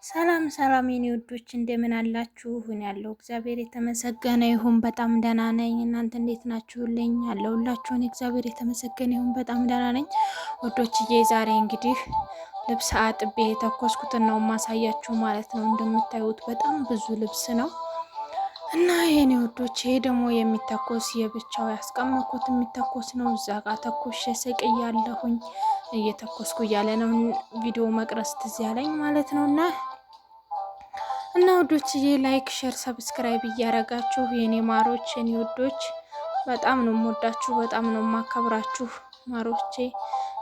ሰላም ሰላም የኔ ውዶች እንደምን አላችሁ? እኔ ያለው እግዚአብሔር የተመሰገነ ይሁን በጣም ደህና ነኝ። እናንተ እንዴት ናችሁልኝ? አለሁላችሁ። እኔ እግዚአብሔር የተመሰገነ ይሁን በጣም ደህና ነኝ ውዶችዬ። ዛሬ እንግዲህ ልብስ አጥቤ የተኮስኩትን ነው ማሳያችሁ ማለት ነው። እንደምታዩት በጣም ብዙ ልብስ ነው እና የኔ ውዶች፣ ይሄ ደግሞ የሚተኮስ የብቻው ያስቀመጥኩት የሚተኮስ ነው። እዛ ጋር ተኮሽ ሰቅያለሁኝ እየተኮስኩ እያለ ነው ቪዲዮ መቅረጽ ትዝ ያለኝ ማለት ነው። እና ውዶችዬ ላይክ፣ ሼር፣ ሰብስክራይብ እያረጋችሁ የኔ ማሮች የኔ ውዶች በጣም ነው የምወዳችሁ፣ በጣም ነው የማከብራችሁ ማሮቼ።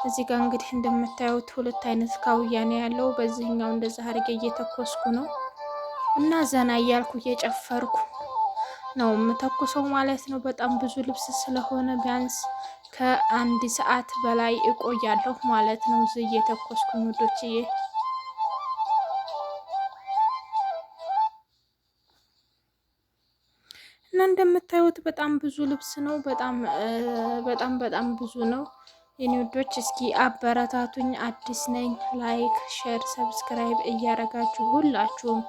እዚህ ጋር እንግዲህ እንደምታዩት ሁለት አይነት ካውያ ነው ያለው። በዚህኛው እንደዛ አድርጌ እየተኮስኩ ነው እና ዘና እያልኩ እየጨፈርኩ ነው የምተኩሰው ማለት ነው። በጣም ብዙ ልብስ ስለሆነ ቢያንስ ከአንድ ሰዓት በላይ እቆያለሁ ማለት ነው እዚህ እየተኮስኩኝ ውዶችዬ። እና እንደምታዩት በጣም ብዙ ልብስ ነው። በጣም ብዙ ነው የኔ ውዶች። እስኪ አበረታቱኝ። አዲስ ነኝ። ላይክ፣ ሼር፣ ሰብስክራይብ እያረጋችሁ ሁላችሁም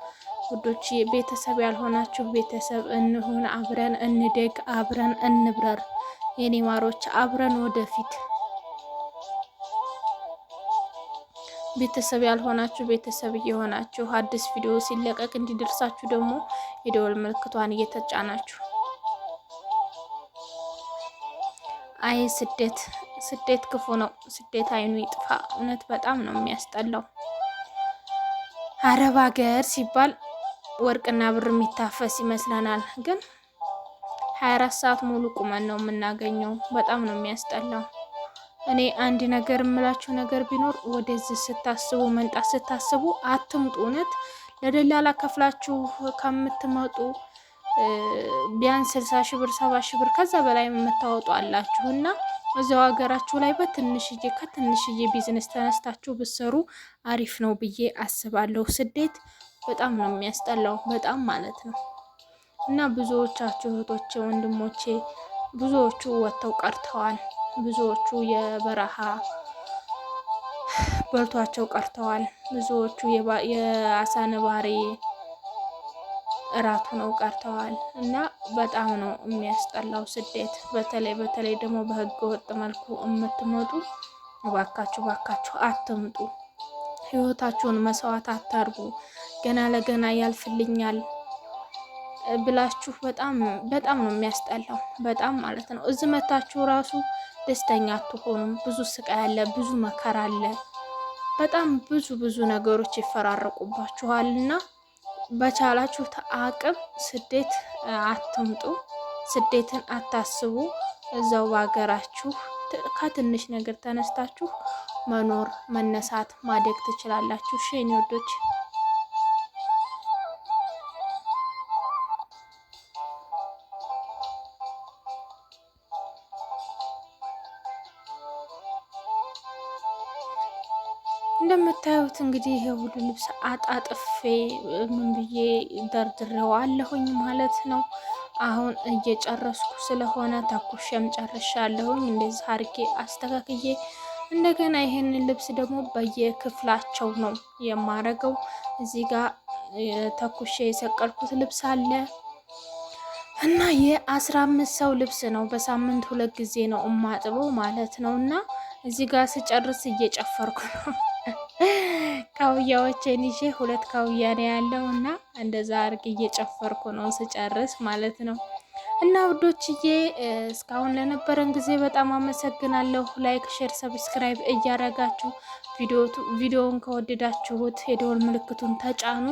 ውዶች ቤተሰብ ያልሆናችሁ ቤተሰብ እንሁን። አብረን እንደግ፣ አብረን እንብረር የኔ ማሮች፣ አብረን ወደፊት። ቤተሰብ ያልሆናችሁ ቤተሰብ እየሆናችሁ አዲስ ቪዲዮ ሲለቀቅ እንዲደርሳችሁ ደግሞ የደወል ምልክቷን እየተጫናችሁ። አይ ስደት ክፉ ነው። ስደት አይኑ ይጥፋ። እውነት በጣም ነው የሚያስጠላው። አረብ ሀገር ሲባል ወርቅና ብር የሚታፈስ ይመስለናል፣ ግን 24 ሰዓት ሙሉ ቁመን ነው የምናገኘው። በጣም ነው የሚያስጠላው። እኔ አንድ ነገር የምላችሁ ነገር ቢኖር ወደዚህ ስታስቡ መንጣት ስታስቡ አትምጡ። እውነት ለደላላ ከፍላችሁ ከምትመጡ ቢያንስ 60 ሺህ ብር 70 ሺህ ብር ከዛ በላይ የምታወጡ አላችሁ እና እዛው ሀገራችሁ ላይ ከትንሽዬ ቢዝነስ ተነስታችሁ ብትሰሩ አሪፍ ነው ብዬ አስባለሁ። ስደት በጣም ነው የሚያስጠላው፣ በጣም ማለት ነው። እና ብዙዎቻችሁ እህቶቼ፣ ወንድሞቼ ብዙዎቹ ወጥተው ቀርተዋል። ብዙዎቹ የበረሃ በልቷቸው ቀርተዋል። ብዙዎቹ የአሳ ነባሪ እራቱ ነው ቀርተዋል። እና በጣም ነው የሚያስጠላው ስደት። በተለይ ደግሞ በህገ ወጥ መልኩ የምትመጡ ባካችሁ አትምጡ። ህይወታችሁን መስዋዕት አታርጉ። ገና ለገና ያልፍልኛል ብላችሁ በጣም ነው የሚያስጠላው፣ በጣም ማለት ነው። እዚህ መታችሁ ራሱ ደስተኛ አትሆኑም። ብዙ ስቃይ አለ፣ ብዙ መከራ አለ፣ በጣም ብዙ ነገሮች ይፈራረቁባችኋል እና በቻላችሁት አቅም ስደት አትምጡ። ስደትን አታስቡ። እዛው በሀገራችሁ ከትንሽ ነገር ተነስታችሁ መኖር፣ መነሳት፣ ማደግ ትችላላችሁ። የኔ ወዶች እንደምታዩት እንግዲህ ይሄ ሁሉ ልብስ አጣጥፌ ምን ብዬ ደርድሬው አለሁኝ ማለት ነው። አሁን እየጨረስኩ ስለሆነ ተኩሼም ጨርሻለሁኝ። እንደዚህ አድርጌ አስተካክዬ እንደገና ይሄንን ልብስ ደግሞ በየክፍላቸው ነው የማረገው። እዚህ ጋር ተኩሼ የሰቀልኩት ልብስ አለ እና የ15 ሰው ልብስ ነው። በሳምንት 2 ጊዜ ነው እማጥበው ማለት ነው። እና እዚህ ጋር ስጨርስ እየጨፈርኩ ነው። ካውያዎችን ይዤ 2 ካውያ ነው ያለው እና እንደዛ አርግ እየጨፈርኩ ነው ስጨርስ ማለት ነው። እና ውዶችዬ እስካሁን ለነበረን ጊዜ በጣም አመሰግናለሁ። ላይክ፣ ሼር፣ ሰብስክራይብ እያረጋችሁ ቪዲዮውን ከወደዳችሁት የደወል ምልክቱን ተጫኑ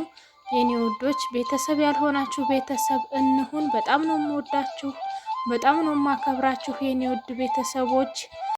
የኔ ውዶች። ቤተሰብ ያልሆናችሁ ቤተሰብ እንሁን። በጣም ነው የምወዳችሁ፣ በጣም ነው የማከብራችሁ የኔ ውድ ቤተሰቦች።